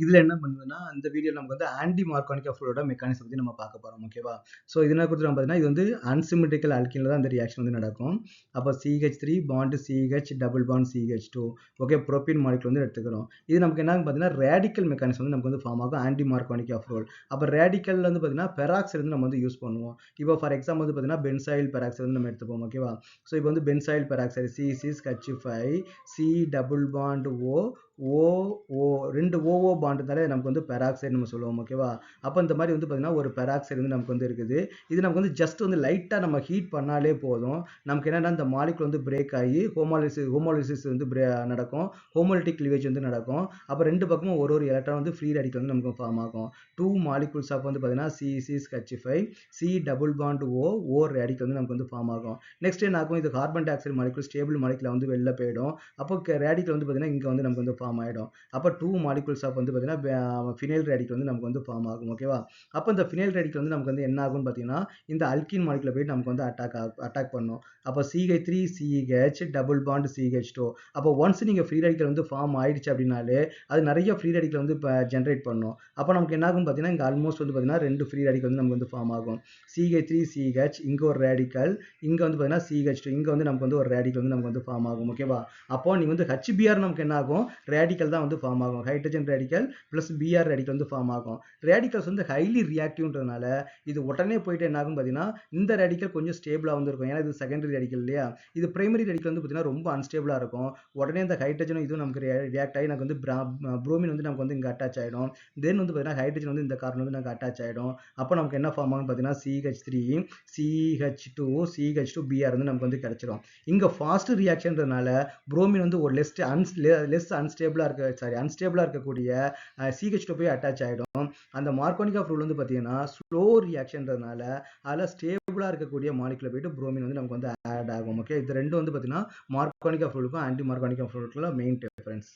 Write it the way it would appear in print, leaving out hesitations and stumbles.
இதுல என்ன பண்ணுதுன்னா, இந்த வீடியோல நமக்கு வந்து ஆன்டி மார்கானிக் ஃப்ளூயிடோட மெக்கானிசம் பத்தி நம்ம பார்க்க போறோம். ஓகேவா? ஸோ இதன குறித்து நம்ம பார்த்தீங்கன்னா, இது வந்து அன்சிமெட்ரிக்கல் ஆல்கீன்ல தான் இந்த ரியாக்ஷன் வந்து நடக்கும். அப்ப CH3 bond CH double bond CH2. Okay, propene molecule வந்து எடுத்துக்கிறோம். இது நமக்கு என்னன்னு பார்த்தீங்கன்னா, ரேடிக்கல் மெக்கானிசம் வந்து நமக்கு வந்து ஃபார்ம் ஆகும் ஆன்டி மார்கானிக் ஃப்ளூயிட். அப்ப ரேடிக்கல்ல வந்து பார்த்தீங்கன்னா, பெராக்சைடு வந்து நம்ம வந்து யூஸ் பண்ணுவோம். இப்போ ஃபார் எக்ஸாம்பிள் வந்து பார்த்தீங்கன்னா, பென்சாயில் பெராக்சைடு வந்து நம்ம எடுத்துப்போம். ஓகேவா? ஸோ இப்போ வந்து benzoyl peroxide C6H5 C double bond O O 2 OO bond இருந்தாலே நமக்கு வந்து பெராக்சைடு நம்ம சொல்லுவோம். ஓகேவா? அப்ப இந்த மாதிரி வந்து பார்த்தீங்கன்னா ஒரு பெராக்சைடு வந்து நமக்கு வந்து இருக்குது. இது நமக்கு வந்து ஜஸ்ட் வந்து லைட்டா நம்ம ஹீட் பண்ணாலே போதும். நமக்கு என்னன்னா இந்த மாலிகுல் வந்து பிரேக் ஆகி ஹோமோலிசிஸ் வந்து நடக்கும். ஹோமோலிட்டிக் கிளீவேஜ் வந்து நடக்கும். அப்ப ரெண்டு பக்கமும் ஒரு எலக்ட்ரான் வந்து ஃப்ரீ ரேடிக்கல் வந்து நமக்கு ஃபார்ம் ஆகும். 2 மாலிகுல்ஸ் ஆஃப் வந்து பார்த்தீங்கன்னா C6H5 C double bond O radical வந்து நமக்கு வந்து ஃபார்ம் ஆகும். நெக்ஸ்ட் என்ன ஆகும்? இது carbon dioxide molecule stable மாலிகுலா வந்து வெளில போயிடும். அப்போ ரேடிக்கல் வந்து பார்த்தீங்கன்னா இங்க வந்து நமக்கு வந்து ஃபார்ம் ஆயிடும். அப்போ 2 மாலிகுல்ஸ் ஆஃப் வந்து பார்த்தீங்கன்னா ஃபினைல் ரேடிக்கல் வந்து நமக்கு வந்து ஃபார்ம் ஆகும். ஓகேவா? அப்போ இந்த ஃபினைல் ரேடிக்கல் வந்து நமக்கு வந்து என்ன ஆகும்னு பார்த்தீங்கன்னா இந்த அல்கீன் மாலிகுல போயிட்டு நமக்கு வந்து அட்டாக் பண்ணும். அப்போ CH3 CH double bond CH2. அப்போ ஒன்ஸ் நீங்க ஃப்ரீ ரேடிக்கல் வந்து ஃபார்ம் ஆயிடுச்சு அப்படின்னாலே அது நிறைய ஃப்ரீ ரேடிக்கல் வந்து ஜென்ரேட் பண்ணும். அப்போ நமக்கு என்ன ஆகும் பார்த்தீங்கன்னா இங்க ஆல்மோஸ்ட் வந்து பார்த்தீங்கன்னா 2 ஃப்ரீ ரேடிக்கல் வந்து நமக்கு வந்து ஃபார்ம் ஆகும். CH3 CH இங்க ஒரு ரேடிக்கல், இங்க வந்து பார்த்தீங்கன்னா CH2 இங்க வந்து நமக்கு வந்து ஒரு ரேடிக்கல் வந்து நமக்கு வந்து ஃபார்ம் ஆகும். ஓகேவா? அப்போ நீ வந்து HBr நமக்கு என்ன ஆகும்? ரேடிக்கல் தான் வந்து ஃபார்ம் ஆகும். Hydrogen radical plus Br radical வந்து ஃபார்ம் ஆகும். ரேடிக்கல்ஸ் வந்து ஹைலி ரியாக்டிவ்ன்றதுனால இது உடனே போயிட்டு என்ன ஆகும் பார்த்தீங்கன்னா இந்த ரேடிக்கல் கொஞ்சம் ஸ்டேபிளா வந்து இருக்கும். ஏன்னா இது செகண்டரி ரேடிக்கல் இல்லையா? இது பிரைமரி ரேடிக்கல் வந்து பார்த்தீங்கன்னா ரொம்ப அன்ஸ்டேபிளா இருக்கும். உடனே இந்த ஹைட்ரஜனும் இதுவும் நமக்கு ரியாக்ட் ஆகி நமக்கு வந்து புரோமின் வந்து நமக்கு வந்து இங்க அட்டாச் ஆயிடும். தென் வந்து பார்த்தீங்கன்னா ஹைட்ரஜன் வந்து இந்த கார்பன் வந்து நமக்கு அட்டாச் ஆயிடும். அப்போ நமக்கு என்ன ஃபார்ம் ஆகும் பார்த்தீங்கன்னா CH3 CH2 CH2 Br வந்து நமக்கு வந்து கிடைச்சிடும். இங்க ஃபாஸ்ட் ரியாக்ஷன்றதுனால புரோமின் வந்து ஒரு லெஸ் அன்ஸ்டேபிளா இருக்கக்கூடிய CH2 போய் அட்டாச் ஆயிடும். அந்த மார்கானிக் ஃப்ளூயிட் வந்து பார்த்தீங்கன்னா ஸ்லோ ரியாக்ஷன்றதுனால அதில் ஸ்டேபிளா இருக்கக்கூடிய மாலிகுல போயிட்டு புரோமின் வந்து நமக்கு வந்து ஆட் ஆகும். ஓகே, இது ரெண்டும் வந்து பார்த்தீங்கன்னா மார்கானிக் ஃப்ளூயிடுக்கும் ஆன்டி மார்கானிக் ஃப்ளூயிடுக்குள்ள மெயின் டிஃபரன்ஸ்.